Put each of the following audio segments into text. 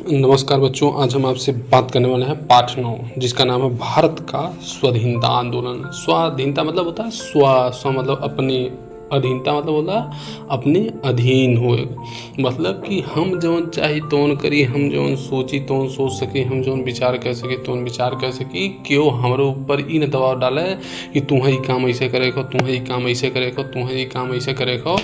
नमस्कार बच्चों, आज हम आपसे बात करने वाले हैं पाठ 9, जिसका नाम है भारत का स्वाधीनता आंदोलन। स्वाधीनता मतलब होता है स्व मतलब अपने, अधीनता मतलब होता है अपने अधीन होए। मतलब कि हम जौन चाही तौन करी, हम जौन सोची तौन सोच सकी, हम जौन विचार कर सकी तौन विचार कर सकी। क्यों हमारे ऊपर ई न दबाव डाले कि तुम्हें ये काम ऐसे करे खो, तुम्हें ये काम ऐसे करे खो, तुम्हें ये काम ऐसे करे खो।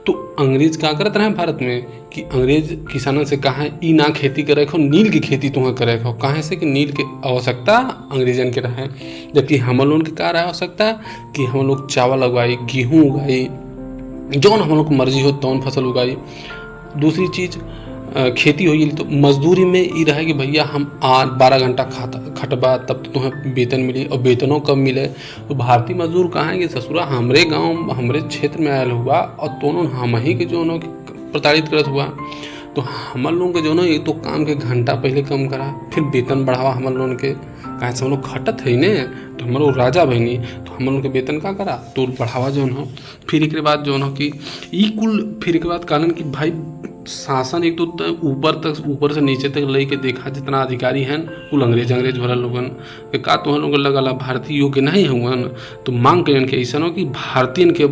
तो अंग्रेज क्या करते रहे भारत में कि अंग्रेज किसानों से कहा ई ना खेती करे खो, नील की खेती तुम्हें करे खो। कहाँ से कि नील की आवश्यकता अंग्रेजन के रहे, जबकि हम लोगों की क्या रहा आवश्यकता कि हम लोग चावल उगाई, गेहूँ उगाई, जौन हम लोग को मर्जी हो तौन फसल उगाई। दूसरी चीज़ खेती हो, तो मजदूरी में ये रहे कि भैया हम 12 घंटा खटबा तब तो तुम्हें वेतन मिली, और वेतनों कब मिले। तो भारतीय मजदूर कहाँ है कि ससुरा हमरे गांव हमरे क्षेत्र में आयल हुआ और दोनों हम ही के जो प्रताड़ित करत हुआ। तो हम लोगों के जो ना एक तो काम के घंटा पहले कम करा, फिर वेतन बढ़ावा हम लोगों के, कहाँ से हम लोग खटत है ने, तो हम लोग राजा बहनी, तो हम लोग के वेतन का करा तो बढ़ावा जो हो। फिर एक बाद जो हो कि ई कुल, फिर एक बाद कारण कि भाई शासन एक तो ऊपर से नीचे तक ले के देखा जितना अधिकारी हैं कुल अंग्रेज भरल लोगन के का तो लोग लगल भारतीय योग्य नहीं हुआ। तो मांग करें कि ऐसा हो कि भारतीय के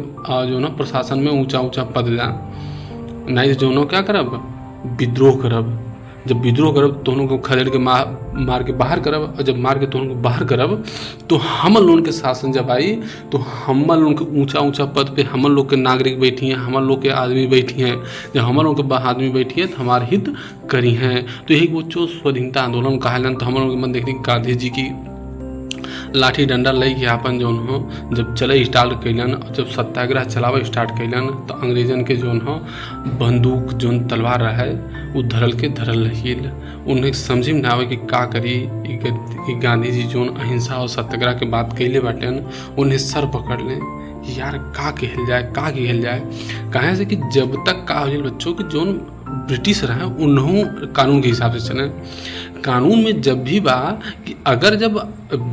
जो ना प्रशासन में ऊंचा ऊंचा पद जा, नहीं जो ना क्या करब विद्रोह करब। जब विद्रोह करब तो को खदेड़ के मार के बाहर करब, और जब मार के तो बाहर करब तो हम लोगों के शासन जब आई तो हम लोगों के ऊंचा ऊंचा पद पे हम लोग के नागरिक बैठी हैं, हम लोग के आदमी बैठी हैं। जब हम लोग के आदमी बैठी है तो हमारे हित करी हैं। तो यही वो जो स्वाधीनता आंदोलन कहा, तो हम लोग के मन देखी गांधी जी की लाठी डंडा ले के अपन जौन हो जब चले स्टार्ट कैलन, और जब सत्याग्रह चलावे स्टार्ट कैलन तो अंग्रेजन के जौन हो बंदूक जौन तलवार रहे वो धरल के धरल रहिल। उन्हें समझ में ना आवे कि का करी। गांधी जी जौन अहिंसा और सत्याग्रह के बात कैले बाटन, उन्हें सर पकड़ लें यार का कहल जाए। कहे से कि जब तक का हो बच्चों कि जौन ब्रिटिश रहे उन्हों कानून के हिसाब से चले। कानून में जब भी बा कि अगर जब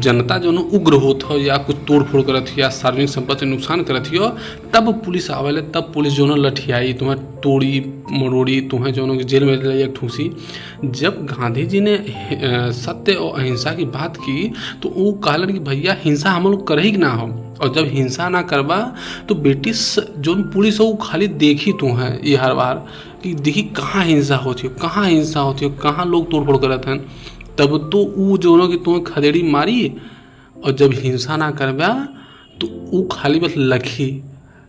जनता जो उग्र होत हो या कुछ तोड़ फोड़ करत हो या सार्वजनिक संपत्ति नुकसान करत हो, तब पुलिस आवेले, तब पुलिस जो लठियाई तुम्हें तोड़ी मरोड़ी, तुम्हें जो जेल में ले एक ठूसी। जब गांधी जी ने सत्य और अहिंसा की बात की तो वो कहलन कि भैया हिंसा हम लोग करे ही ना हो, और जब हिंसा ना करबा तो ब्रिटिश जो पुलिस हो वो खाली देखी तू है ये हर बार कि देखी कहाँ हिंसा होती हो, कहाँ लोग तोड़ फोड़ करते हैं। तब तो वो जो ना कि तुम्हें खदेड़ी मारी, और जब हिंसा ना करबा तो वो खाली बस लखी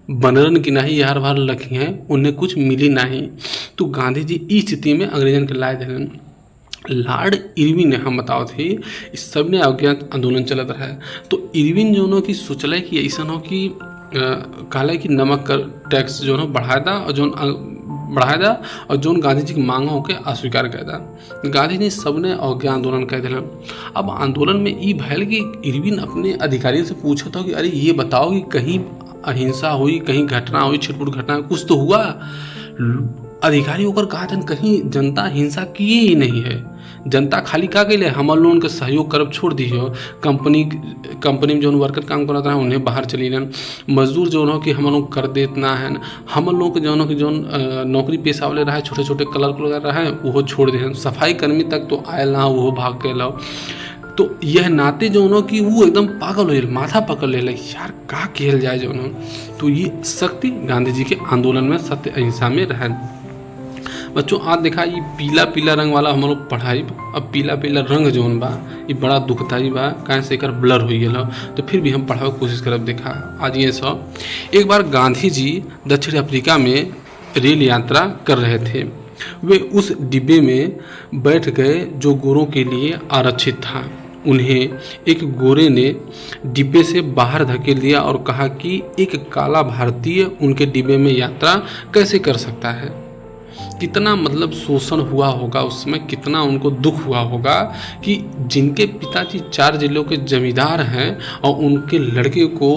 बनरन की नहीं हर बार लखी हैं, उन्हें कुछ मिली नहीं। तो गांधी जी इस स्थिति में अंग्रेजन के लाए देन। लॉर्ड इरविन ने हम बताओ थे इस सब ने अज्ञात आंदोलन चलत रहा है। तो इरविन जो नो कि सोचल कि ऐसा हो कि कहला कि नमक का टैक्स जो है बढ़ाया था, और जोन गांधी जी की मांग होकर अस्वीकार कर दा। गांधी जी सबने अज्ञा आंदोलन कह दिला। अब आंदोलन में ये भैल कि इरविन अपने अधिकारियों से पूछा था कि अरे ये बताओ कि कहीं अहिंसा हुई, कहीं घटना हुई, छिटपुट घटना कुछ तो हुआ। अधिकारी होकर कहा था कहीं जनता हिंसा किए ही नहीं है, जनता खाली का कैले हम लोगों के सहयोग करब छोड़ दीजिए। कंपनी में जो वर्कर काम करता है उन्हें बाहर चली जान, मजदूर जो हो कि हम लोग कर देतना है, हम लोग के जो कि जो नौकरी पेशा वाले रहे छोटे छोटे क्लर्क वगैरह रहे वो छोड़ दे, सफाई कर्मी तक तो आयल ना वो भाग के लो। तो यह नाते जो नो कि वो एकदम पागल हो माथा पकड़ ले यार का कहल जाए जो नो। तो ये शक्ति गांधी जी के आंदोलन में सत्य अहिंसा में रहे। बच्चों आज देखा ये पीला पीला रंग वाला हम लोग पढ़ाई। अब पीला पीला रंग जौन बा ये बड़ा दुखदाई बा, कहीं से एकर ब्लर हो गया, तो फिर भी हम पढ़ावे की कोशिश करब। देखा आज ये सब एक बार गांधी जी दक्षिण अफ्रीका में रेल यात्रा कर रहे थे। वे उस डिब्बे में बैठ गए जो गोरों के लिए आरक्षित था। उन्हें एक गोरे ने डिब्बे से बाहर धकेल दिया और कहा कि एक काला भारतीय उनके डिब्बे में यात्रा कैसे कर सकता है। कितना मतलब शोषण हुआ होगा उस समय, कितना उनको दुख हुआ होगा कि जिनके पिताजी 4 जिलों के जमींदार हैं और उनके लड़के को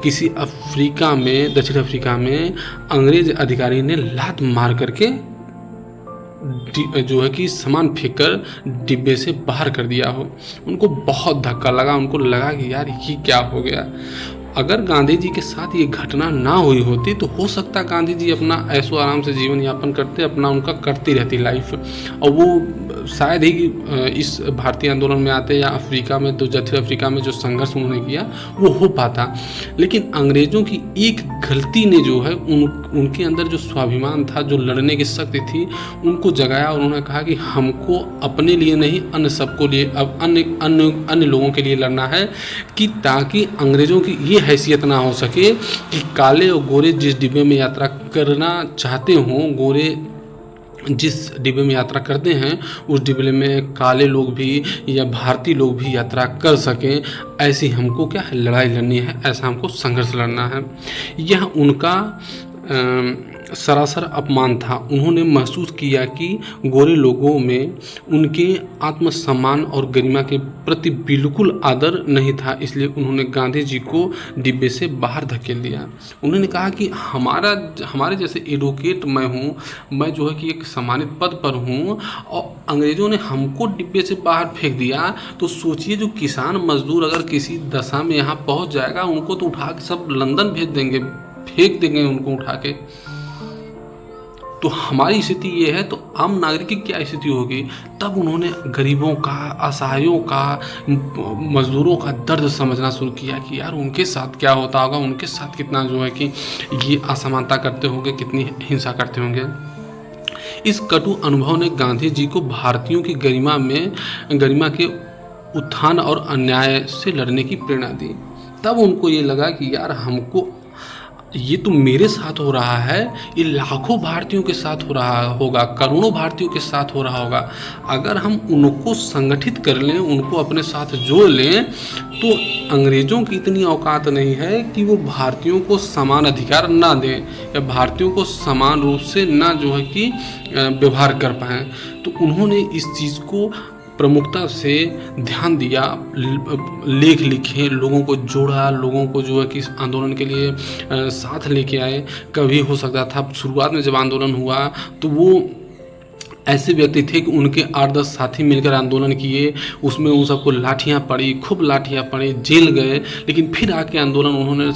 किसी अफ्रीका में, दक्षिण अफ्रीका में अंग्रेज अधिकारी ने लात मार करके जो है कि सामान फेंक कर डिब्बे से बाहर कर दिया हो। उनको बहुत धक्का लगा, उनको लगा कि यार ये क्या हो गया। अगर गांधी जी के साथ ये घटना ना हुई होती तो हो सकता गांधी जी अपना ऐशो आराम से जीवन यापन करते, अपना उनका करती रहती लाइफ, और वो शायद ही इस भारतीय आंदोलन में आते या अफ्रीका में, तो दक्षिण अफ्रीका में जो संघर्ष उन्होंने किया वो हो पाता। लेकिन अंग्रेज़ों की एक गलती ने जो है उनके अंदर जो स्वाभिमान था, जो लड़ने की शक्ति थी, उनको जगाया। उन्होंने कहा कि हमको अपने लिए नहीं, अन्य सबको लिए, अब अन्य लोगों के लिए लड़ना है, कि ताकि अंग्रेज़ों की ये हैसियत ना हो सके कि काले और गोरे जिस डिब्बे में यात्रा करना चाहते हों, गोरे जिस डिब्बे में यात्रा करते हैं उस डिब्बे में काले लोग भी या भारतीय लोग भी यात्रा कर सकें। ऐसी हमको क्या है, लड़ाई लड़नी है, ऐसा हमको संघर्ष लड़ना है। यह उनका सरासर अपमान था। उन्होंने महसूस किया कि गोरे लोगों में उनके आत्मसम्मान और गरिमा के प्रति बिल्कुल आदर नहीं था, इसलिए उन्होंने गांधी जी को डिब्बे से बाहर धकेल दिया। उन्होंने कहा कि हमारे जैसे एडवोकेट मैं हूँ, मैं जो है कि एक सम्मानित पद पर हूँ, और अंग्रेज़ों ने हमको डिब्बे से बाहर फेंक दिया, तो सोचिए जो किसान मजदूर अगर किसी दशा में यहाँ पहुँच जाएगा, उनको तो उठा के सब लंदन भेज देंगे, फेंक देंगे उनको उठा के। तो हमारी स्थिति ये है, तो आम नागरिक की क्या स्थिति होगी। तब उन्होंने गरीबों का, असहायों का, मजदूरों का दर्द समझना शुरू किया कि यार उनके साथ क्या होता होगा, उनके साथ कितना जो है कि ये असमानता करते होंगे, कितनी हिंसा करते होंगे। इस कटु अनुभव ने गांधी जी को भारतीयों की गरिमा के उत्थान और अन्याय से लड़ने की प्रेरणा दी। तब उनको ये लगा कि यार हमको, ये तो मेरे साथ हो रहा है, ये लाखों भारतीयों के साथ हो रहा होगा, करोड़ों भारतीयों के साथ हो रहा होगा। अगर हम उनको संगठित कर लें, उनको अपने साथ जोड़ लें, तो अंग्रेज़ों की इतनी औकात नहीं है कि वो भारतीयों को समान अधिकार ना दें या भारतीयों को समान रूप से ना जो है कि व्यवहार कर पाएँ। तो उन्होंने इस चीज़ को प्रमुखता से ध्यान दिया, लेख लिखे, लोगों को जोड़ा, लोगों को जो है कि इस आंदोलन के लिए साथ लेके आए। कभी हो सकता था शुरुआत में जब आंदोलन हुआ तो वो ऐसे व्यक्ति थे कि उनके 8-10 साथी मिलकर आंदोलन किए, उसमें उन सबको लाठियाँ पड़ी, खूब लाठियाँ पड़ी, जेल गए, लेकिन फिर आके आंदोलन उन्होंने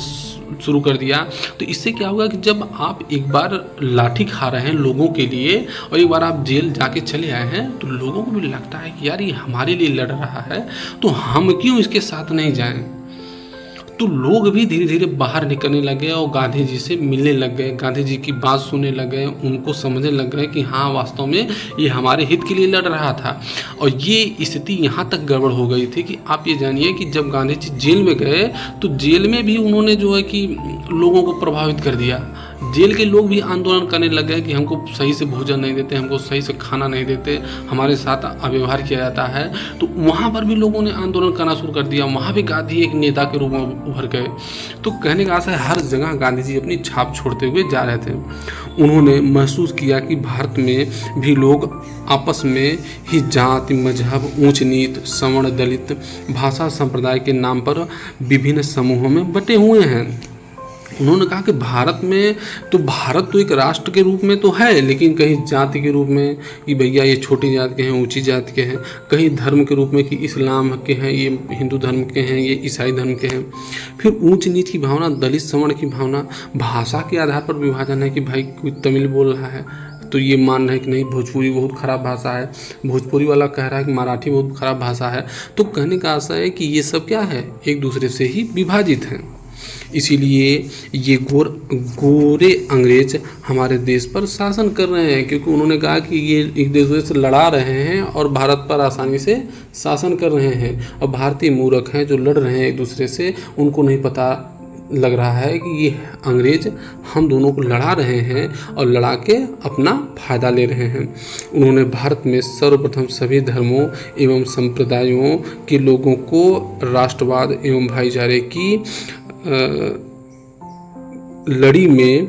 शुरू कर दिया। तो इससे क्या होगा कि जब आप एक बार लाठी खा रहे हैं लोगों के लिए और एक बार आप जेल जाके चले आए हैं, तो लोगों को भी लगता है कि यार ये हमारे लिए लड़ रहा है, तो हम क्यों इसके साथ नहीं जाएं। तो लोग भी धीरे धीरे बाहर निकलने लगे और गांधी जी से मिलने लग गए, गांधी जी की बात सुनने लग गए, उनको समझने लग गए कि हाँ वास्तव में ये हमारे हित के लिए लड़ रहा था। और ये स्थिति यहाँ तक गड़बड़ हो गई थी कि आप ये जानिए कि जब गांधी जी जेल में गए तो जेल में भी उन्होंने जो है कि लोगों को प्रभावित कर दिया। जेल के लोग भी आंदोलन करने लग गए कि हमको सही से भोजन नहीं देते, हमको सही से खाना नहीं देते, हमारे साथ अव्यवहार किया जाता है। तो वहाँ पर भी लोगों ने आंदोलन करना शुरू कर दिया, वहाँ भी गांधी एक नेता के रूप में उभर गए। तो कहने का आशा है हर जगह गांधी जी अपनी छाप छोड़ते हुए जा रहे थे। उन्होंने महसूस किया कि भारत में भी लोग आपस में ही जाति, मजहब, ऊंच नीच, सवर्ण, दलित, भाषा, संप्रदाय के नाम पर विभिन्न समूहों में बटे हुए हैं। उन्होंने कहा कि भारत तो एक राष्ट्र के रूप में तो है, लेकिन कहीं जाति के रूप में कि भैया ये छोटी जाति के हैं, ऊंची जाति के हैं, कहीं धर्म के रूप में कि इस्लाम के हैं, ये हिंदू धर्म के हैं, ये ईसाई धर्म के हैं। फिर ऊंच नीच की भावना, दलित सवर्ण की भावना, भाषा के आधार पर विभाजन है कि भाई कोई तमिल बोल रहा है तो ये मान रहा है कि नहीं भोजपुरी बहुत ख़राब भाषा है, भोजपुरी वाला कह रहा है कि मराठी बहुत ख़राब भाषा है। तो कहने का आशा है कि ये सब क्या है, एक दूसरे से ही विभाजित हैं। इसीलिए ये गोरे अंग्रेज हमारे देश पर शासन कर रहे हैं, क्योंकि उन्होंने कहा कि ये एक दूसरे से लड़ा रहे हैं और भारत पर आसानी से शासन कर रहे हैं। और भारतीय मूर्ख हैं जो लड़ रहे हैं एक दूसरे से, उनको नहीं पता लग रहा है कि ये अंग्रेज हम दोनों को लड़ा रहे हैं और लड़ा के अपना फ़ायदा ले रहे हैं। उन्होंने भारत में सर्वप्रथम सभी धर्मों एवं संप्रदायों के लोगों को राष्ट्रवाद एवं भाईचारे की लड़ी में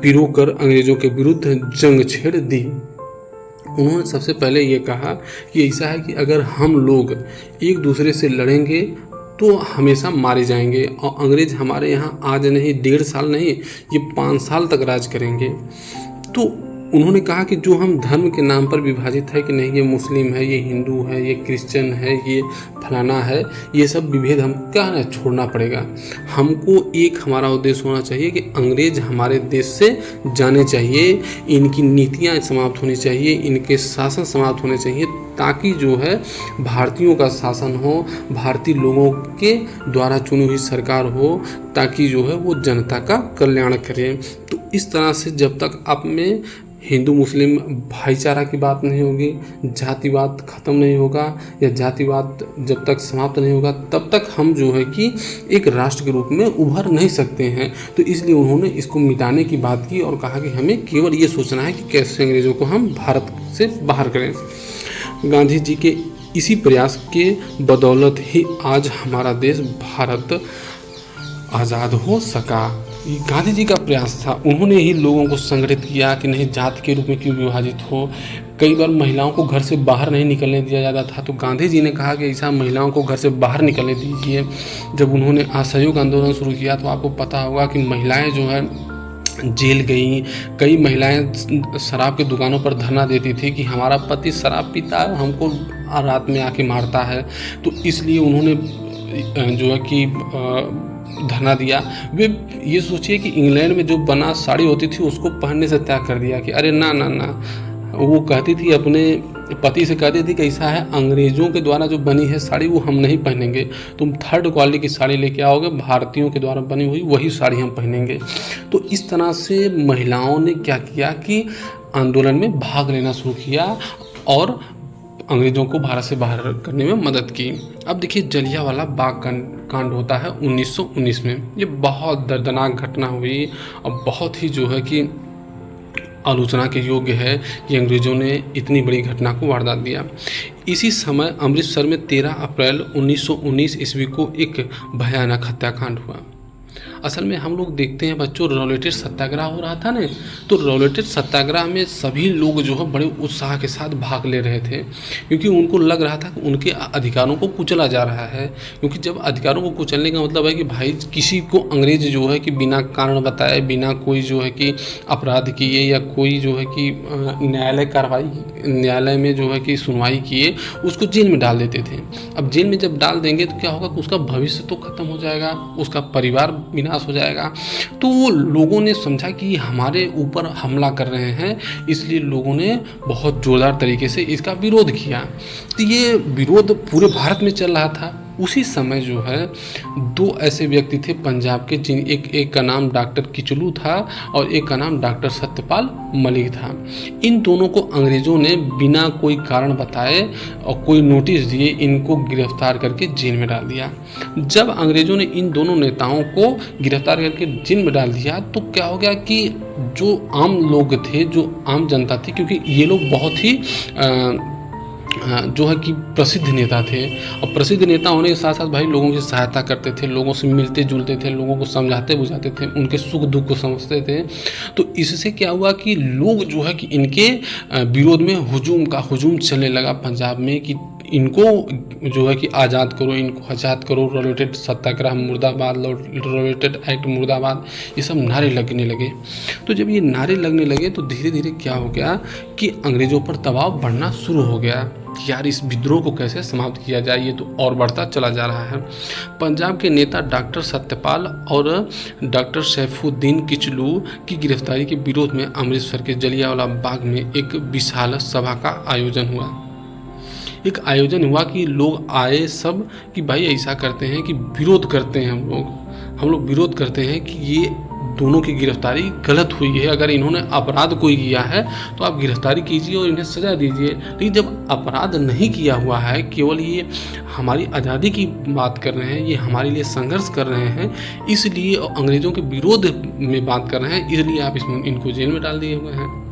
पिरोकर अंग्रेज़ों के विरुद्ध जंग छेड़ दी। उन्होंने सबसे पहले ये कहा कि ऐसा है कि अगर हम लोग एक दूसरे से लड़ेंगे तो हमेशा मारे जाएंगे, और अंग्रेज हमारे यहाँ आज नहीं 1.5 साल नहीं, ये 5 साल तक राज करेंगे। तो उन्होंने कहा कि जो हम धर्म के नाम पर विभाजित है कि नहीं ये मुस्लिम है, ये हिंदू है, ये क्रिश्चियन है, ये फलाना है, ये सब विभेद हम क्या है छोड़ना पड़ेगा। हमको एक हमारा उद्देश्य होना चाहिए कि अंग्रेज हमारे देश से जाने चाहिए, इनकी नीतियाँ समाप्त होनी चाहिए, इनके शासन समाप्त होने चाहिए, ताकि जो है भारतीयों का शासन हो, भारतीय लोगों के द्वारा चुनी हुई सरकार हो, ताकि जो है वो जनता का कल्याण करे। तो इस तरह से जब तक आप में हिंदू मुस्लिम भाईचारा की बात नहीं होगी, जातिवाद खत्म नहीं होगा या जातिवाद जब तक समाप्त नहीं होगा, तब तक हम जो है कि एक राष्ट्र के रूप में उभर नहीं सकते हैं। तो इसलिए उन्होंने इसको मिटाने की बात की और कहा कि हमें केवल ये सोचना है कि कैसे अंग्रेज़ों को हम भारत से बाहर करें। गांधी जी के इसी प्रयास के बदौलत ही आज हमारा देश भारत आज़ाद हो सका। ये गांधी जी का प्रयास था, उन्होंने ही लोगों को संगठित किया कि नहीं जाति के रूप में क्यों विभाजित हो। कई बार महिलाओं को घर से बाहर नहीं निकलने दिया जाता था, तो गांधी जी ने कहा कि ऐसा महिलाओं को घर से बाहर निकलने दीजिए। जब उन्होंने असहयोग आंदोलन शुरू किया तो आपको पता होगा कि महिलाएं जो है जेल गई। कई महिलाएं शराब की दुकानों पर धरना देती थी कि हमारा पति शराब पीता है, हमको रात में आके मारता है। तो इसलिए उन्होंने जो है कि धरना दिया। वे ये सोचिए कि इंग्लैंड में जो बना साड़ी होती थी उसको पहनने से त्याग कर दिया कि अरे ना ना ना। वो कहती थी, अपने पति से कहती थी कि ऐसा है अंग्रेज़ों के द्वारा जो बनी है साड़ी वो हम नहीं पहनेंगे, तुम थर्ड क्वालिटी की साड़ी लेके आओगे, भारतीयों के द्वारा बनी हुई वही साड़ी हम पहनेंगे। तो इस तरह से महिलाओं ने क्या किया कि आंदोलन में भाग लेना शुरू किया और अंग्रेज़ों को भारत से बाहर करने में मदद की। अब देखिए जलियांवाला बाग कांड होता है 1919 में। ये बहुत दर्दनाक घटना हुई और बहुत ही जो है कि आलोचना के योग्य है कि अंग्रेज़ों ने इतनी बड़ी घटना को वारदात दिया। इसी समय अमृतसर में 13 अप्रैल 1919 ईस्वी को एक भयानक हत्याकांड हुआ। असल में हम लोग देखते हैं बच्चों, रॉलेटेड सत्याग्रह हो रहा था ना, तो रॉलेटेड सत्याग्रह में सभी लोग जो है बड़े उत्साह के साथ भाग ले रहे थे, क्योंकि उनको लग रहा था कि उनके अधिकारों को कुचला जा रहा है। क्योंकि जब अधिकारों को कुचलने का मतलब है कि भाई किसी को अंग्रेज जो है कि बिना कारण बताए, बिना कोई जो है कि अपराध किए या कोई जो है कि न्यायालय में जो है कि सुनवाई किए, उसको जेल में डाल देते थे। अब जेल में जब डाल देंगे तो क्या होगा कि उसका भविष्य तो खत्म हो जाएगा, उसका परिवार विनाश हो जाएगा। तो लोगों ने समझा कि हमारे ऊपर हमला कर रहे हैं, इसलिए लोगों ने बहुत जोरदार तरीके से इसका विरोध किया। तो ये विरोध पूरे भारत में चल रहा था। उसी समय जो है दो ऐसे व्यक्ति थे पंजाब के, जिन एक का नाम डॉक्टर किचलू था और एक का नाम डॉक्टर सत्यपाल मलिक था। इन दोनों को अंग्रेज़ों ने बिना कोई कारण बताए और कोई नोटिस दिए इनको गिरफ्तार करके जेल में डाल दिया। जब अंग्रेज़ों ने इन दोनों नेताओं को गिरफ्तार करके जेल में डाल दिया तो क्या हो गया कि जो आम लोग थे, जो आम जनता थी, क्योंकि ये लोग बहुत ही जो है कि प्रसिद्ध नेता थे और प्रसिद्ध नेता होने के साथ साथ भाई लोगों की सहायता करते थे, लोगों से मिलते जुलते थे, लोगों को समझाते बुझाते थे, उनके सुख दुख को समझते थे। तो इससे क्या हुआ कि लोग जो है कि इनके विरोध में हुजूम चलने लगा पंजाब में कि इनको जो है कि आज़ाद करो, इनको आज़ाद करो, रॉलेटेड सत्याग्रह मुर्दाबाद, रॉलेटेड एक्ट मुर्दाबाद, ये सब नारे लगने लगे। तो जब ये नारे लगने लगे तो धीरे धीरे क्या हो गया कि अंग्रेज़ों पर दबाव बढ़ना शुरू हो गया कि यार इस विद्रोह को कैसे समाप्त किया जाए, ये तो और बढ़ता चला जा रहा है। पंजाब के नेता डॉक्टर सत्यपाल और डॉक्टर सैफुद्दीन किचलू की गिरफ्तारी के विरोध में अमृतसर के जलियांवाला बाग में एक विशाल सभा का आयोजन हुआ। एक आयोजन हुआ कि लोग आए सब कि भाई ऐसा करते हैं कि विरोध करते हैं, हम लोग विरोध करते हैं कि ये दोनों की गिरफ्तारी गलत हुई है। अगर इन्होंने अपराध कोई किया है तो आप गिरफ्तारी कीजिए और इन्हें सज़ा दीजिए। लेकिन जब अपराध नहीं किया हुआ है, केवल ये हमारी आज़ादी की बात कर रहे हैं, ये हमारे लिए संघर्ष कर रहे हैं, इसलिए अंग्रेज़ों के विरोध में बात कर रहे हैं, इसलिए आप इसमें इनको जेल में डाल दिए हुए हैं।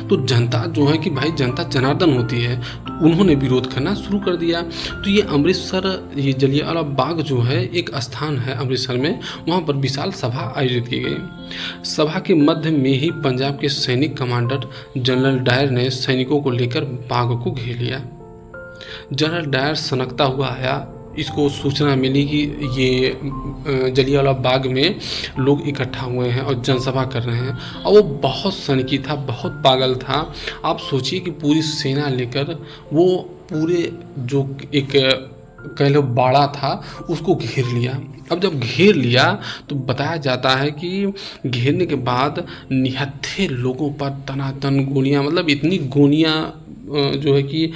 तो जनता जो है कि भाई जनता जनार्दन होती है, तो उन्होंने विरोध करना शुरू कर दिया। तो ये अमृतसर, ये जलियांवाला बाग जो है एक स्थान है अमृतसर में, वहाँ पर विशाल सभा आयोजित की गई। सभा के मध्य में ही पंजाब के सैनिक कमांडर जनरल डायर ने सैनिकों को लेकर बाग को घेर लिया। जनरल डायर सनकता हुआ आया इसको सूचना मिली कि ये जलियांवाला बाग में लोग इकट्ठा हुए हैं और जनसभा कर रहे हैं, और वो बहुत सनकी था, बहुत पागल था। आप सोचिए कि पूरी सेना लेकर वो पूरे जो एक कह लो बाड़ा था उसको घेर लिया। अब जब घेर लिया तो बताया जाता है कि घेरने के बाद निहत्थे लोगों पर तनातन गोलियां, मतलब इतनी गोलियां जो है कि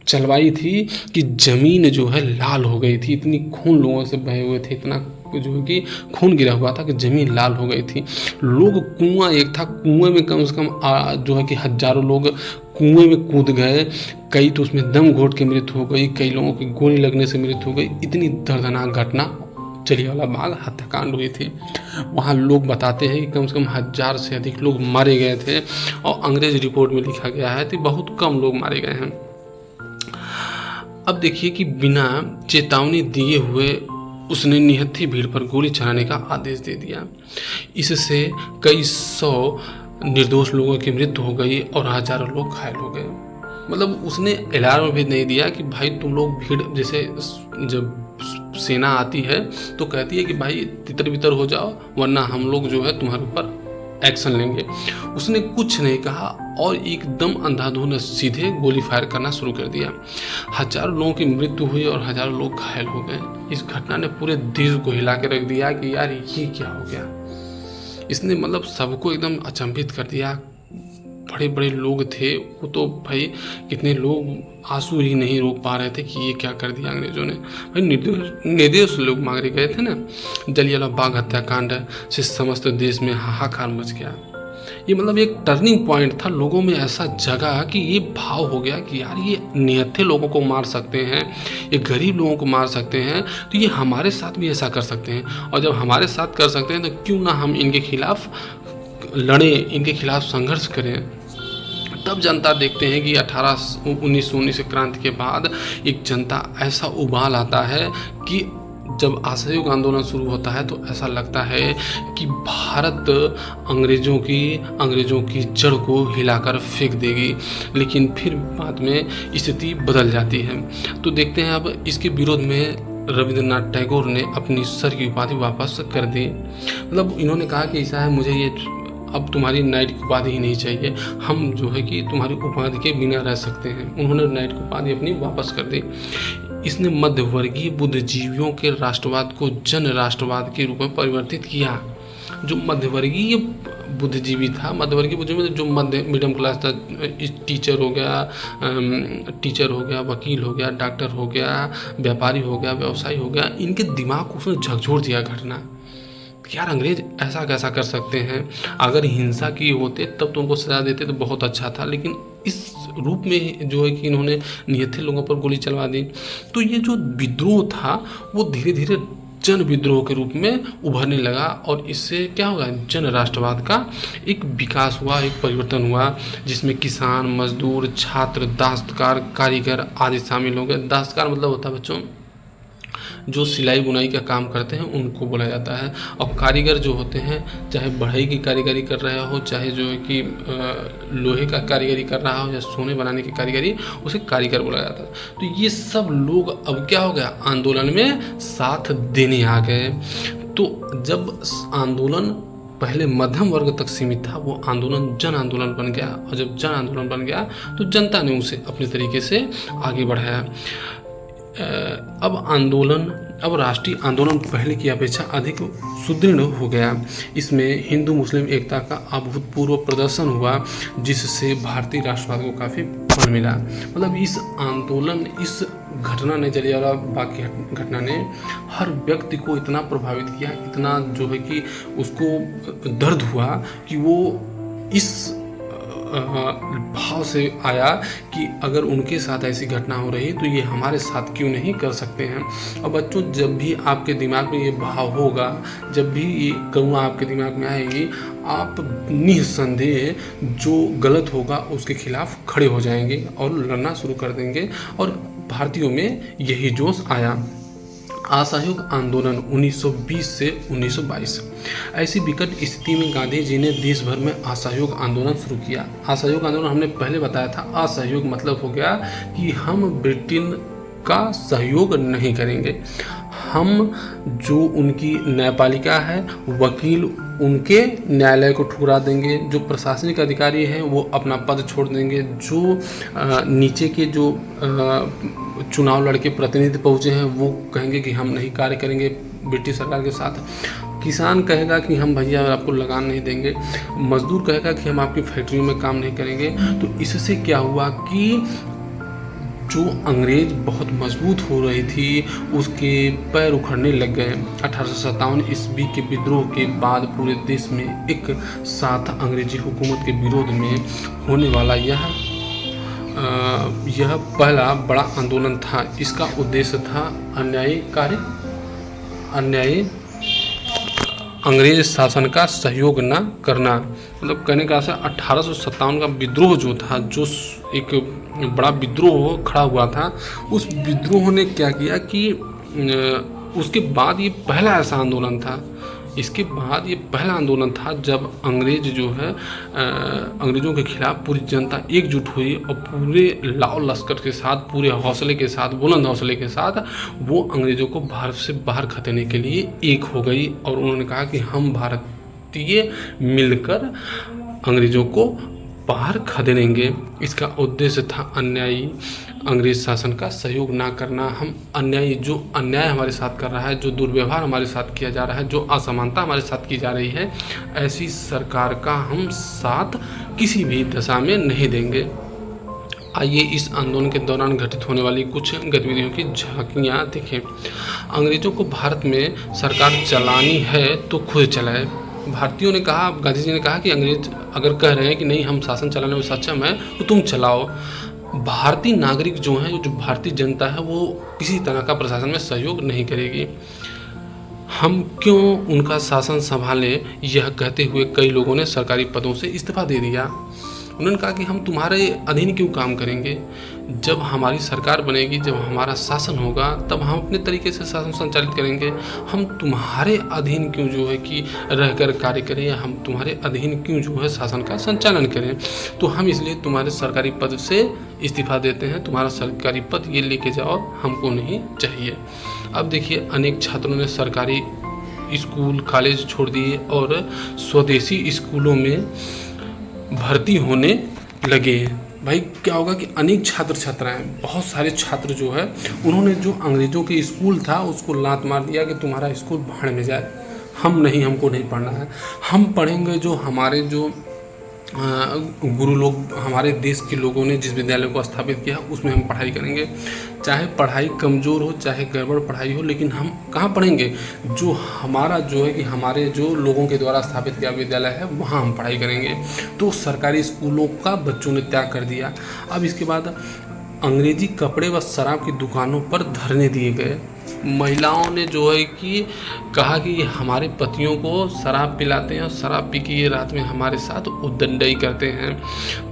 चलवाई थी कि ज़मीन जो है लाल हो गई थी। इतनी खून लोगों से बहे हुए थे, इतना जो है कि खून गिरा हुआ था कि ज़मीन लाल हो गई थी। लोग, कुआं एक था, कुएं में कम से कम जो है कि हज़ारों लोग कुएं में कूद गए। कई तो उसमें दम घोट के मृत्यु हो गई, कई लोगों की गोली लगने से मृत्यु हो गई। इतनी दर्दनाक घटना जलियांवाला बाग हत्याकांड हुई थी। वहाँ लोग बताते हैं कि कम से कम 1000 से अधिक लोग मारे गए थे, और अंग्रेज रिपोर्ट में लिखा गया है कि बहुत कम लोग मारे गए हैं। अब देखिए कि बिना चेतावनी दिए हुए उसने निहत्थी भीड़ पर गोली चलाने का आदेश दे दिया। इससे कई सौ निर्दोष लोगों की मृत्यु हो गई और हजारों लोग घायल हो गए। मतलब उसने अलार्म भी नहीं दिया कि भाई तुम लोग भीड़, जैसे जब सेना आती है तो कहती है कि भाई तितर बितर हो जाओ वरना हम लोग जो है तुम्हारे ऊपर एक्शन लेंगे। उसने कुछ नहीं कहा और एकदम अंधाधुंध सीधे गोली फायर करना शुरू कर दिया। हजारों लोगों की मृत्यु हुई और हजारों लोग घायल हो गए। इस घटना ने पूरे देश को हिला के रख दिया कि यार ये क्या हो गया। इसने मतलब सबको एकदम अचंभित कर दिया। बड़े बड़े लोग थे, वो तो भाई कितने लोग आंसू ही नहीं रोक पा रहे थे कि ये क्या कर दिया अंग्रेजों ने। भाई निर्दोष लोग मारे गए थे ना। जलियांवाला बाग हत्याकांड से समस्त देश में हाहाकार मच गया। ये मतलब एक टर्निंग पॉइंट था, लोगों में ऐसा जगा कि ये भाव हो गया कि यार ये निहत्थे लोगों को मार सकते हैं, ये गरीब लोगों को मार सकते हैं, तो ये हमारे साथ भी ऐसा कर सकते हैं। और जब हमारे साथ कर सकते हैं तो क्यों ना हम इनके खिलाफ लड़ें, इनके खिलाफ संघर्ष करें। तब जनता देखते हैं कि 1919 क्रांति के बाद एक जनता ऐसा उबाल आता है कि जब असहयोग आंदोलन शुरू होता है तो ऐसा लगता है कि भारत अंग्रेज़ों की जड़ को हिलाकर फेंक देगी। लेकिन फिर बाद में स्थिति बदल जाती है। तो देखते हैं अब इसके विरोध में रविंद्रनाथ टैगोर ने अपनी सर की उपाधि वापस कर दी। मतलब इन्होंने कहा कि ऐसा है, मुझे ये अब तुम्हारी नाइट की उपाधि ही नहीं चाहिए, हम जो है कि तुम्हारी उपाधि के बिना रह सकते हैं। उन्होंने नाइट की उपाधि अपनी वापस कर दी। इसने मध्यवर्गीय बुद्धिजीवियों के राष्ट्रवाद को जन राष्ट्रवाद के रूप में परिवर्तित किया। जो मध्यवर्गीय बुद्धिजीवी था, मध्यवर्गीय बुद्धिजीवी जो मध्य मिडियम क्लास था, टीचर हो गया, वकील हो गया, डॉक्टर हो गया, व्यापारी हो गया, व्यवसायी हो गया, इनके दिमाग को उसने झकझोर दिया घटना। यार अंग्रेज ऐसा कैसा कर सकते हैं, अगर हिंसा की होते तब तो उनको सजा देते तो बहुत अच्छा था, लेकिन इस रूप में जो है कि इन्होंने निहत्थे लोगों पर गोली चलवा दी। तो ये जो विद्रोह था वो धीरे धीरे जन विद्रोह के रूप में उभरने लगा, और इससे क्या होगा, जन राष्ट्रवाद का एक विकास हुआ, एक परिवर्तन हुआ, जिसमें किसान, मजदूर, छात्र, दस्तकार, कारीगर आदि शामिल हो गए। दस्तकार मतलब होता है बच्चों जो सिलाई बुनाई का काम करते हैं उनको बोला जाता है। अब कारीगर जो होते हैं, चाहे बढ़ई की कारीगरी कर रहा हो, चाहे जो है कि लोहे का कारीगरी कर रहा हो या सोने बनाने की कारीगरी, उसे कारीगर बोला जाता है। तो ये सब लोग अब क्या हो गया, आंदोलन में साथ देने आ गए। तो जब आंदोलन पहले मध्यम वर्ग तक सीमित था, वो आंदोलन जन आंदोलन बन गया, और जब जन आंदोलन बन गया तो जनता ने उसे अपने तरीके से आगे बढ़ाया। अब राष्ट्रीय आंदोलन पहले की अपेक्षा अधिक सुदृढ़ हो गया। इसमें हिंदू मुस्लिम एकता का अभूतपूर्व प्रदर्शन हुआ, जिससे भारतीय राष्ट्रवाद को काफ़ी बल मिला। मतलब इस आंदोलन, इस घटना ने, जलियांवाला बाग की घटना ने हर व्यक्ति को इतना प्रभावित किया, इतना जो है कि उसको दर्द हुआ कि वो इस भाव से आया कि अगर उनके साथ ऐसी घटना हो रही तो ये हमारे साथ क्यों नहीं कर सकते हैं। और बच्चों, जब भी आपके दिमाग में ये भाव होगा, जब भी ये करुणा आपके दिमाग में आएगी, आप निस्संदेह जो गलत होगा उसके खिलाफ खड़े हो जाएंगे और लड़ना शुरू कर देंगे। और भारतीयों में यही जोश आया। असहयोग आंदोलन 1920 से 1922। ऐसी विकट स्थिति में गांधी जी ने देश भर में असहयोग आंदोलन शुरू किया। असहयोग आंदोलन हमने पहले बताया था, असहयोग मतलब हो गया कि हम ब्रिटेन का सहयोग नहीं करेंगे। हम जो उनकी न्यायपालिका है, वकील उनके न्यायालय को ठुकरा देंगे, जो प्रशासनिक अधिकारी हैं वो अपना पद छोड़ देंगे, जो नीचे के जो चुनाव लड़के प्रतिनिधि पहुँचे हैं वो कहेंगे कि हम नहीं कार्य करेंगे ब्रिटिश सरकार के साथ। किसान कहेगा कि हम भैया आपको लगान नहीं देंगे, मजदूर कहेगा कि हम आपकी फैक्ट्री में काम नहीं करेंगे। तो इससे क्या हुआ कि जो अंग्रेज बहुत मजबूत हो रही थी उसके पैर उखड़ने लग गए। 1857 ईस्वी के विद्रोह के बाद पूरे देश में एक साथ अंग्रेजी हुकूमत के विरोध में होने वाला यह पहला बड़ा आंदोलन था। इसका उद्देश्य था अन्यायी अंग्रेज शासन का सहयोग न करना। मतलब कहने का 1857 का विद्रोह जो था, जो एक बड़ा विद्रोह खड़ा हुआ था, उस विद्रोह ने क्या किया कि उसके बाद ये पहला ऐसा आंदोलन था। इसके बाद ये पहला आंदोलन था जब अंग्रेज जो है अंग्रेज़ों के खिलाफ पूरी जनता एकजुट हुई और पूरे लाव लश्कर के साथ, पूरे हौसले के साथ, बुलंद हौसले के साथ वो अंग्रेज़ों को भारत से बाहर खदेड़ने के लिए एक हो गई। और उन्होंने कहा कि हम भारतीय मिलकर अंग्रेज़ों को बाहर खदेड़ेंगे। इसका उद्देश्य था अन्यायी अंग्रेज शासन का सहयोग ना करना। हम जो अन्याय हमारे साथ कर रहा है, जो दुर्व्यवहार हमारे साथ किया जा रहा है, जो असमानता हमारे साथ की जा रही है, ऐसी सरकार का हम साथ किसी भी दशा में नहीं देंगे। आइए इस आंदोलन के दौरान घटित होने वाली कुछ गतिविधियों की झांकियाँ देखें। अंग्रेज़ों को भारत में सरकार चलानी है तो खुद चलाए। भारतीयों ने कहा, गांधी जी ने कहा कि अंग्रेज अगर कह रहे हैं कि नहीं हम शासन चलाने में सक्षम हैं तो तुम चलाओ। भारतीय नागरिक जो हैं, जो भारतीय जनता है, वो किसी तरह का प्रशासन में सहयोग नहीं करेगी। हम क्यों उनका शासन संभालें, यह कहते हुए कई लोगों ने सरकारी पदों से इस्तीफा दे दिया। उन्होंने कहा कि हम तुम्हारे अधीन क्यों काम करेंगे। जब हमारी सरकार बनेगी, जब हमारा शासन होगा, तब हम अपने तरीके से शासन संचालित करेंगे। हम तुम्हारे अधीन क्यों जो है कि रहकर कार्य करें, या हम तुम्हारे अधीन क्यों जो है शासन का संचालन करें। तो हम इसलिए तुम्हारे सरकारी पद से इस्तीफा देते हैं, तुम्हारा सरकारी पद ये लेके जाओ, हमको नहीं चाहिए। अब देखिए, अनेक छात्रों ने सरकारी स्कूल कॉलेज छोड़ दिए और स्वदेशी स्कूलों में भर्ती होने लगे हैं। भाई क्या होगा कि अनेक छात्र छात्राएं, बहुत सारे छात्र जो है, उन्होंने जो अंग्रेज़ों के स्कूल था उसको लात मार दिया कि तुम्हारा स्कूल भाड़ में जाए, हमको नहीं पढ़ना है। हम पढ़ेंगे जो हमारे जो गुरु लोग, हमारे देश के लोगों ने जिस विद्यालय को स्थापित किया उसमें हम पढ़ाई करेंगे। चाहे पढ़ाई कमज़ोर हो, चाहे गड़बड़ पढ़ाई हो, लेकिन हम कहाँ पढ़ेंगे, जो हमारा जो है कि हमारे जो लोगों के द्वारा स्थापित किया विद्यालय है वहाँ हम पढ़ाई करेंगे। तो सरकारी स्कूलों का बच्चों ने त्याग कर दिया। अब इसके बाद अंग्रेजी कपड़े व शराब की दुकानों पर धरने दिए गए। महिलाओं ने जो है कि कहा कि हमारे पतियों को शराब पिलाते हैं और शराब पी के ये रात में हमारे साथ उद्दंडई करते हैं।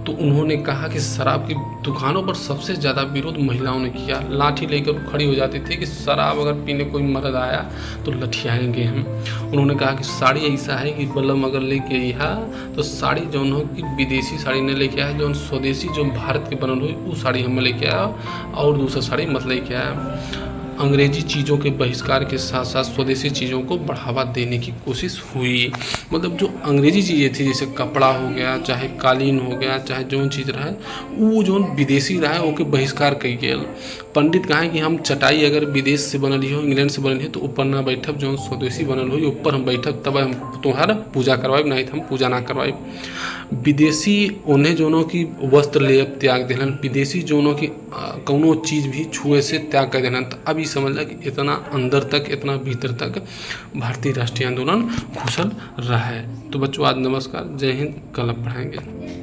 तो उन्होंने कहा कि शराब की दुकानों पर सबसे ज़्यादा विरोध महिलाओं ने किया। लाठी लेकर खड़ी हो जाती थी कि शराब अगर पीने कोई मर्द आया तो लठियाएंगे हम। उन्होंने कहा कि साड़ी ऐसा है कि बलम अगर लेके आया तो साड़ी जो हो कि विदेशी साड़ी न लेके आया, जो स्वदेशी जो भारत के बनल हुई वो साड़ी हम लेके आया और दूसरा साड़ी मत लेके आया। अंग्रेजी चीज़ों के बहिष्कार के साथ साथ स्वदेशी चीज़ों को बढ़ावा देने की कोशिश हुई। मतलब जो अंग्रेजी चीज़ें थी, जैसे कपड़ा हो गया, चाहे कालीन हो गया, चाहे जो चीज़ रहा वो जो विदेशी रहा ओके बहिष्कार कई गेल। पंडित कहें कि हम चटाई अगर विदेश से बनल हो, इंग्लैंड से बनल हो, तो ऊपर ना बैठब, जो स्वदेशी बनल हो ऊपर हम बैठब, तब हम तुम्हारा पूजा करवाइब, नहीं तो हम पूजा ना करवाइब। विदेशी उन्हें जोनों की वस्त्र ले त्याग दिलन, विदेशी जोनों की कौनो चीज़ भी छुए से त्याग कर दिलन। तो अभी समझ ला कि इतना अंदर तक, इतना भीतर तक भारतीय राष्ट्रीय आंदोलन घुसल रहा है। तो बच्चों आज नमस्कार, जय हिंद, कल अब पढ़ाएंगे।